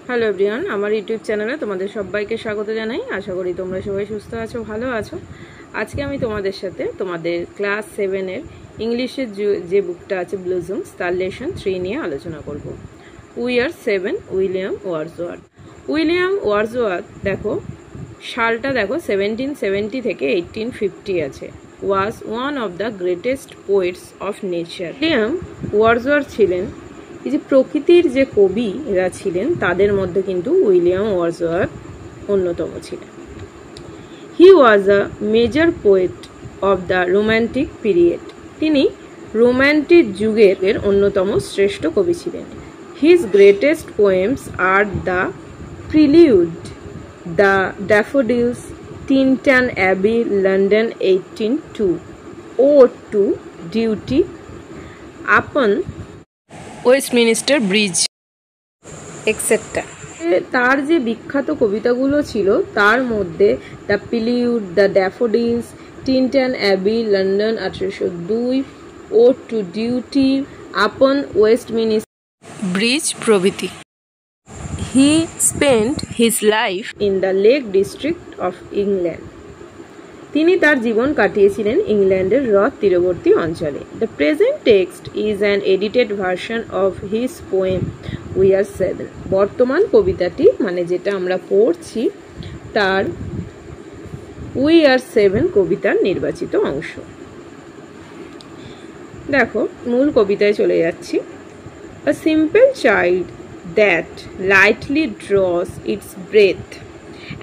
Hello everyone, আমার YouTube চ্যানেলে তোমাদের সবাইকে স্বাগত জানাই। আশা করি তোমরা সবাই সুস্থ আছো, ভালো আছো। আজকে আমি তোমাদের সাথে তোমাদের ক্লাস 7-এর ইংলিশের যে বুকটা আছে ব্লুজুমস, তার লেসন 3 নিয়ে আলোচনা করব। We are 7, William Wordsworth. William Wordsworth দেখো সালটা দেখো 1770 থেকে 1850 আছে। Was one of the greatest poets of nature. উইলিয়াম ওয়ার্ডসওয়ার্থ ছিলেন এই যে প্রকৃতির যে কবিরা ছিলেন তাদের মধ্যে কিন্তু উইলিয়াম ওয়ার্ডসওয়ার্থ অন্যতম ছিলেন। He was a major poet of the romantic period. তিনি রোম্যান্টিক যুগের অন্যতম শ্রেষ্ঠ কবি ছিলেন। His greatest poems are the Prelude, the Daffodils, Tintern Abbey, London 1802, ode to duty, upon Westminster Bridge, etcetera. তার যে বিখ্যাত কবিতাগুলো ছিল তার মধ্যে the Prelude, the Daffodils, Tintern Abbey, London 1802, ode to duty, upon Westminster Bridge প্রভৃতি। He spent his life in the Lake District of England. তিনি তার জীবন কাটিয়েছিলেন ইংল্যান্ডের হ্রদ তীরবর্তী অঞ্চলে। The present text is an edited version of his poem we are 7। বর্তমান কবিতাটি মানে যেটা আমরা পড়ছি তার উই আর 7 কবিতার নির্বাচিত অংশ। দেখো মূল কবিতায় চলে যাচ্ছি। A simple child that lightly draws its breath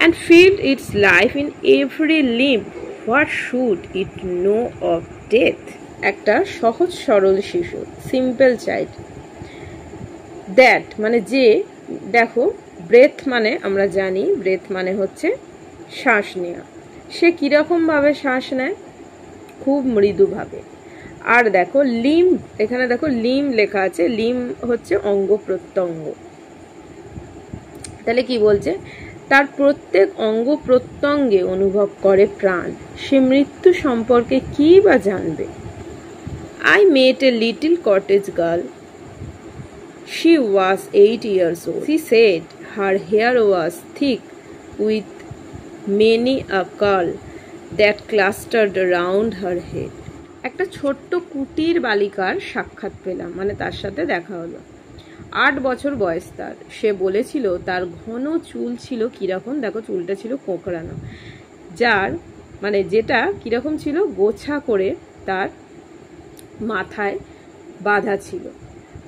and filled its life in every limb, what should it know of death? একটা সহজ সরল শিশু, সিম্পল চাইল্ড। দ্যাট মানে যে, দেখো ব্রেথ মানে আমরা জানি ব্রেথ মানে হচ্ছে শ্বাস নেওয়া। সে কিরকম ভাবে শ্বাস নেয়? খুব মৃদুভাবে। আর দেখো লিম, এখানে দেখো লিম লেখা আছে, লিম হচ্ছে অঙ্গ প্রত্যঙ্গ। তাহলে কি বলছে? তার প্রত্যেক অঙ্গ প্রত্যঙ্গে অনুভব করে প্রাণ। সে মৃত্যু সম্পর্কে কি বা জানবে? I met a little cottage girl. She was 8 years old. She said her hair was thick with many a curl that clustered around her head. একটা ছোট্ট কুটির বালিকার সাক্ষাৎ পেলাম, মানে তার সাথে দেখা হলো। 8 বছর বয়স তার। সে বলেছিল তার ঘন চুল ছিল কিরকম, দেখো চুলটা ছিল কোঁকড়ানো, যার মানে যেটা কিরকম ছিল, গোছা করে তার মাথায় বাঁধা ছিল।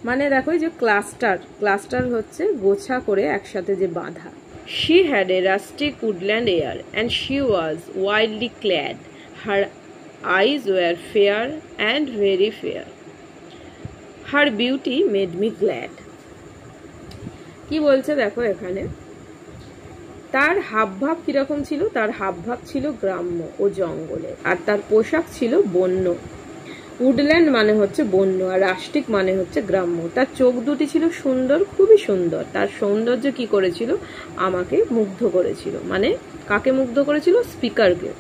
মানে দেখো যে ক্লাস্টার হচ্ছে গোছা করে একসাথে যে বাঁধা। She had a rustic woodland air and she was wildly clad. Her eyes were fair and very fair. Her beauty made me glad. কি বলছে দেখো এখানে, তার হাবভাব কিরকম ছিল? তার হাবভাব ছিল গ্রাম্য ও জঙ্গলে, আর তার পোশাক ছিল বন্য। উডল্যান্ড মানে হচ্ছে বন্য, আর রাস্টিক মানে হচ্ছে গ্রাম্য। তার চোখ দুটি ছিল সুন্দর, খুবই সুন্দর। তার সৌন্দর্য কি করেছিল? আমাকে মুগ্ধ করেছিল। মানে কাকে মুগ্ধ করেছিল? স্পিকারকে।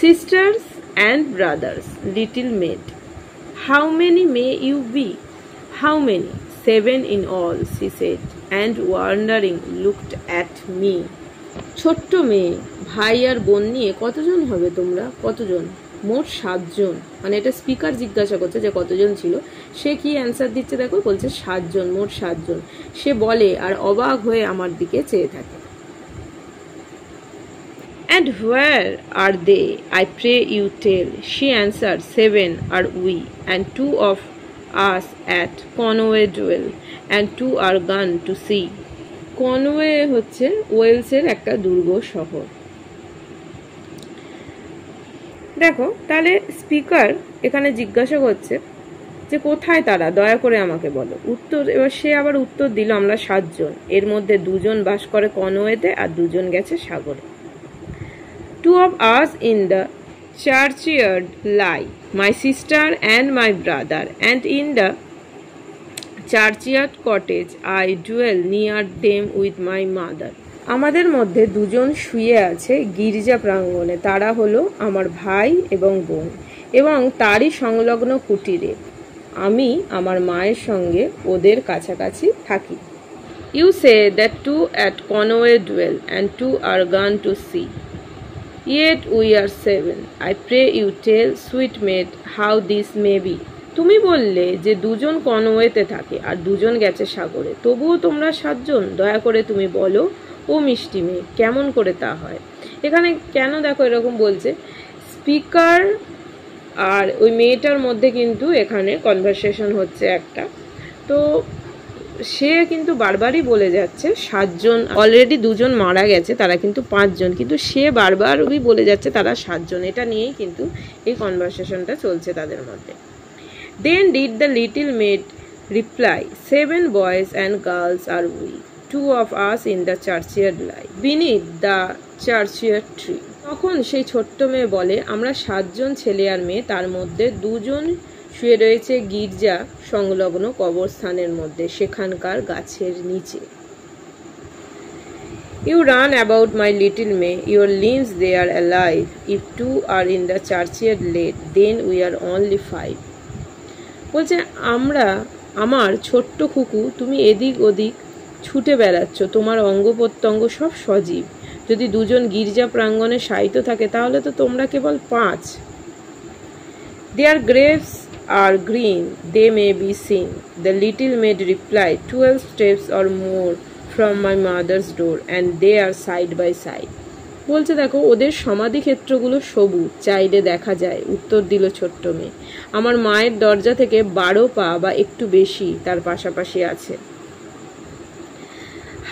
Sisters and brothers, little maid, how many may you be? How many? 7 in all, she said, and wondering looked at me. ছোট্ট মেয়ে, ভাই আর বোন নিয়ে কতজন হবে তোমরা? কতজন? মোট 7 জন। মানে এটা স্পিকার জিজ্ঞাসা করছে যে কতজন ছিল। সে কি অ্যান্সার দিচ্ছে দেখো, বলছে 7 জন, মোট 7 জন। সে বলে আর অবাক হয়ে আমার দিকে চেয়ে থাকে। And where are they? I pray you tell. She answered, 7 are we, and 2 of us at Conway dwell, and 2 are gone to sea. Conway হচ্ছে ওয়েলসের একটা দুর্গ শহর। দেখো তাহলে স্পিকার এখানে জিজ্ঞাসা করছে যে কোথায় তারা, দয়া করে আমাকে বলো। এবার সে আবার উত্তর দিল, আমরা 7 জন, এর মধ্যে 2 জন বাস করে কনওয়েতে আর 2 জন গেছে সাগরে। 2 of us in the churchyard lie, my sister and my brother, and in the churchyard cottage I dwell near them with my mother. আমাদের মধ্যে 2 জন শুয়ে আছে গির্জা প্রাঙ্গণে, তারা হলো আমার ভাই এবং বোন, এবং তারই সংলগ্ন কুটিরে আমি আমার মায়ের সঙ্গে ওদের কাছাকাছি থাকি। You say that 2 at Conway dwell, and 2 are gone to sea. Yet we are 7. I pray you tell, sweet maid, how this may be. তুমি বললে যে 2 জন কনওয়েতে থাকে আর 2 জন গেছে সাগরে, তবুও তোমরা 7 জন। দয়া করে তুমি বলো ও মিষ্টি মেয়ে, কেমন করে তা হয়। এখানে কেন দেখো এরকম বলছে, স্পিকার আর ওই মেয়েটার মধ্যে কিন্তু এখানে কনভারসেশন হচ্ছে একটা। তো সে কিন্তু বারবারই বলে যাচ্ছে 7 জন, অলরেডি 2 জন মারা গেছে, তারা কিন্তু 5 জন, কিন্তু সে বারবারই বলে যাচ্ছে তারা 7 জন। এটা নিয়েই কিন্তু এই কনভারসেশনটা চলছে তাদের মধ্যে। Then did the little maid reply, 7 boys and girls are we, 2 of us in the churchyard lie, beneath the churchyard tree. তখন সেই ছোট্ট মেয়ে বলে, আমরা 7 জন ছেলে আর মেয়ে, তার মধ্যে 2 জন শুয়ে রয়েছে গির্জা সংলগ্ন কবরস্থানের মধ্যে, সেখানকার গাছের নিচে। You run about, my little May, your limbs they are alive. If 2 are in the churchyard laid, then we are only 5. বলছে, আমার ছোট্ট খুকু, তুমি এদিক ওদিক ছুটে বেড়াচ্ছ, তোমার অঙ্গ প্রত্যঙ্গ সব সজীব। যদি 2 জন গির্জা প্রাঙ্গণে শায়িত থাকে তাহলে তো তোমরা কেবল 5। Their graves are green, they may be seen. The little maid replied, 12 steps or more from my mother's door, and they are side by side. বলছে, দেখো ওদের সমাধি ক্ষেত্রগুলো সবুজ, চাইলে দেখা যায়। উত্তর দিল ছোট্ট মেয়ে, আমার মায়ের দরজা থেকে 12 পা বা একটু বেশি তার পাশাপাশি আছে।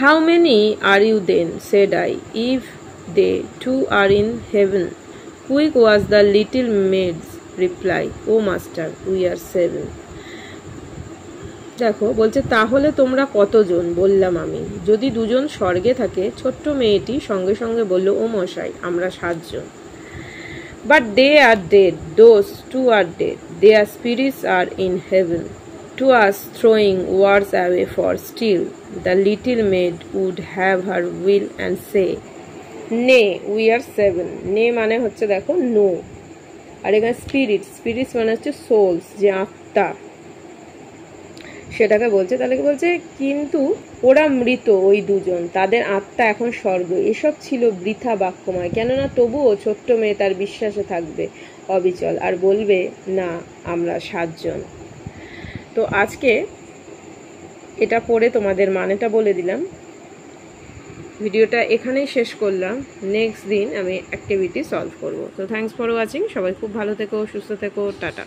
How many are you then, said I, if they 2 are in heaven? Quick was the little maid's reply, oh master, we are 7. দেখো বলছে, তাহলে তোমরা কতজন? বললাম আমি, যদি 2 জন স্বর্গে থাকে। ছোট্ট মেয়েটি সঙ্গে সঙ্গে বলল, ও মশাই, আমরা 7 জন। But they are dead, those 2 are dead, their spirits are in heaven, to us throwing words away, for still the little maid would have her will and say, nay, we are 7. Nay মানে হচ্ছে দেখো no, আর এখানে spirits মানে হচ্ছে souls, যে আত্মা, সেটাকে বলছে। তাহলে কি বলছে, কিন্তু ওরা মৃত, ওই 2 জন, তাদের আত্মা এখন স্বর্গে। এসব ছিল বৃথা বাক্যময়, কেননা তবুও ছোট্ট মেয়ে তার বিশ্বাসে থাকবে অবিচল আর বলবে, না, আমরা 7 জন। তো আজকে এটা পড়ে তোমাদের মানেটা বলে দিলাম। ভিডিওটা এখানেই শেষ করলাম। নেক্সট দিন আমি অ্যাক্টিভিটি সলভ করব। তো থ্যাঙ্কস ফর ওয়াচিং। সবাই খুব ভালো থেকো, সুস্থ থেকো, টাটা।